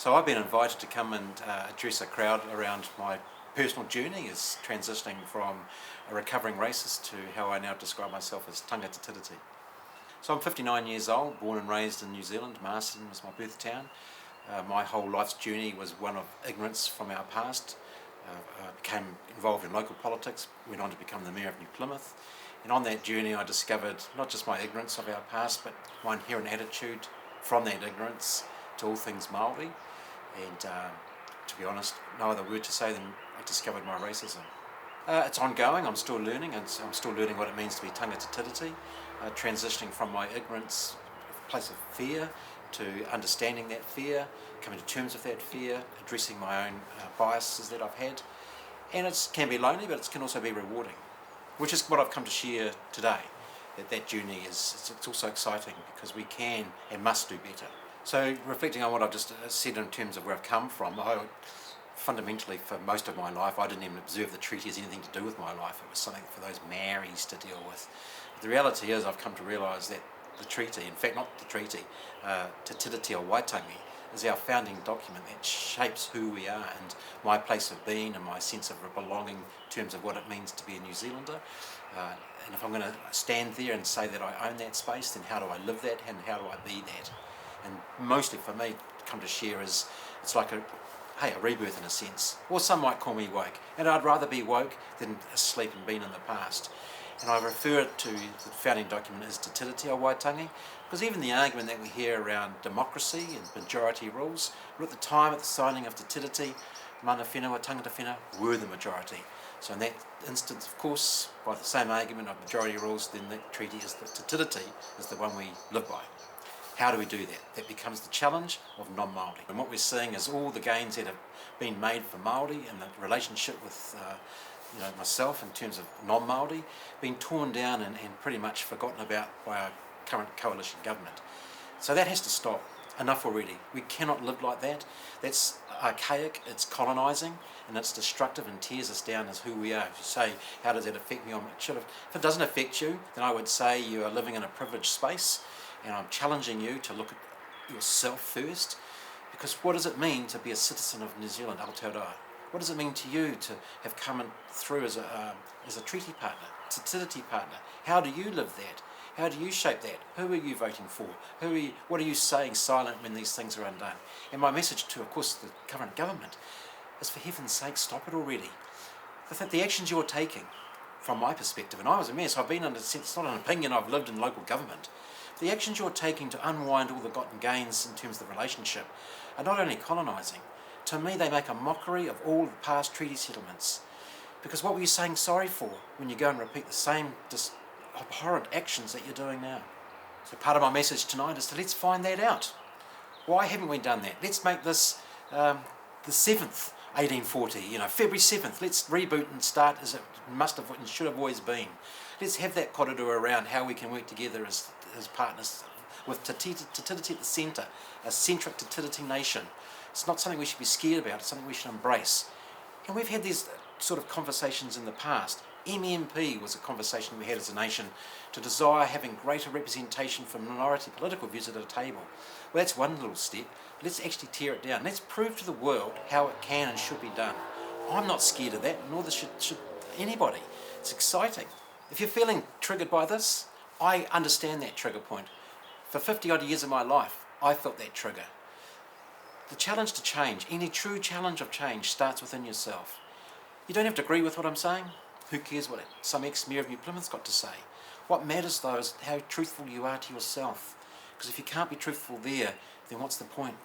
So I've been invited to come and address a crowd around my personal journey as transitioning from a recovering racist to how I now describe myself as tanga Te Tiriti. So I'm 59 years old, born and raised in New Zealand. Marsden was my birth town. My whole life's journey was one of ignorance from our past. I became involved in local politics, went on to become the Mayor of New Plymouth. And on that journey I discovered not just my ignorance of our past, but my inherent attitude from that ignorance to all things Māori. And to be honest, no other word to say than I discovered my racism. It's ongoing, I'm still learning, and I'm still learning what it means to be tanga Te Tiriti, transitioning from my ignorance, place of fear, to understanding that fear, coming to terms with that fear, addressing my own biases that I've had. And it can be lonely, but it can also be rewarding, which is what I've come to share today. That journey it's also exciting because we can and must do better. So reflecting on what I've just said in terms of where I've come from, fundamentally for most of my life I didn't even observe the treaty as anything to do with my life. It was something for those Maoris to deal with. But the reality is I've come to realise that the treaty, in fact not the treaty, Te Tiriti or Waitangi, is our founding document that shapes who we are and my place of being and my sense of belonging in terms of what it means to be a New Zealander. And if I'm going to stand there and say that I own that space, then how do I live that and how do I be that? And mostly for me, come to share is, it's like a rebirth in a sense. Or some might call me woke. And I'd rather be woke than asleep and been in the past. And I refer it to the founding document as Te Tiriti or Waitangi, because even the argument that we hear around democracy and majority rules, at the time at the signing of Te Tiriti, mana whenua, tangata whenua were the majority. So in that instance, of course, by the same argument of majority rules, then that treaty is the Te Tiriti is the one we live by. How do we do that? That becomes the challenge of non-Māori. And what we're seeing is all the gains that have been made for Māori and the relationship with myself in terms of non-Māori being torn down and pretty much forgotten about by our current coalition government. So that has to stop. Enough already. We cannot live like that. That's archaic, it's colonising, and it's destructive and tears us down as who we are. If you say, how does that affect me? If it doesn't affect you, then I would say you are living in a privileged space, and I'm challenging you to look at yourself first, because what does it mean to be a citizen of New Zealand, Aotearoa? What does it mean to you to have come through as a treaty partner, Te Tiriti partner? How do you live that? How do you shape that? Who are you voting for? What are you saying silent when these things are undone? And my message to, of course, the current government is, for heaven's sake, stop it already. The actions you're taking, from my perspective, and I was a mess, I've been under, it's not an opinion, I've lived in local government. The actions you're taking to unwind all the gotten gains in terms of the relationship are not only colonising, to me they make a mockery of all the past treaty settlements. Because what were you saying sorry for when you go and repeat the same abhorrent actions that you're doing now? So part of my message tonight is to let's find that out. Why haven't we done that? Let's make this the 7th, 1840, February 7th. Let's reboot and start as it must have and should have always been. Let's have that corridor around how we can work together as partners with Te Tiriti at the centre, a centric Te Tiriti nation. It's not something we should be scared about, it's something we should embrace. And we've had these sort of conversations in the past. MMP was a conversation we had as a nation to desire having greater representation for minority political views at a table. Well, that's one little step. Let's actually tear it down. Let's prove to the world how it can and should be done. I'm not scared of that, nor should anybody. It's exciting. If you're feeling triggered by this, I understand that trigger point. For 50 odd years of my life, I felt that trigger. The challenge to change, any true challenge of change, starts within yourself. You don't have to agree with what I'm saying. Who cares what some ex-mayor of New Plymouth's got to say? What matters though is how truthful you are to yourself. Because if you can't be truthful there, then what's the point?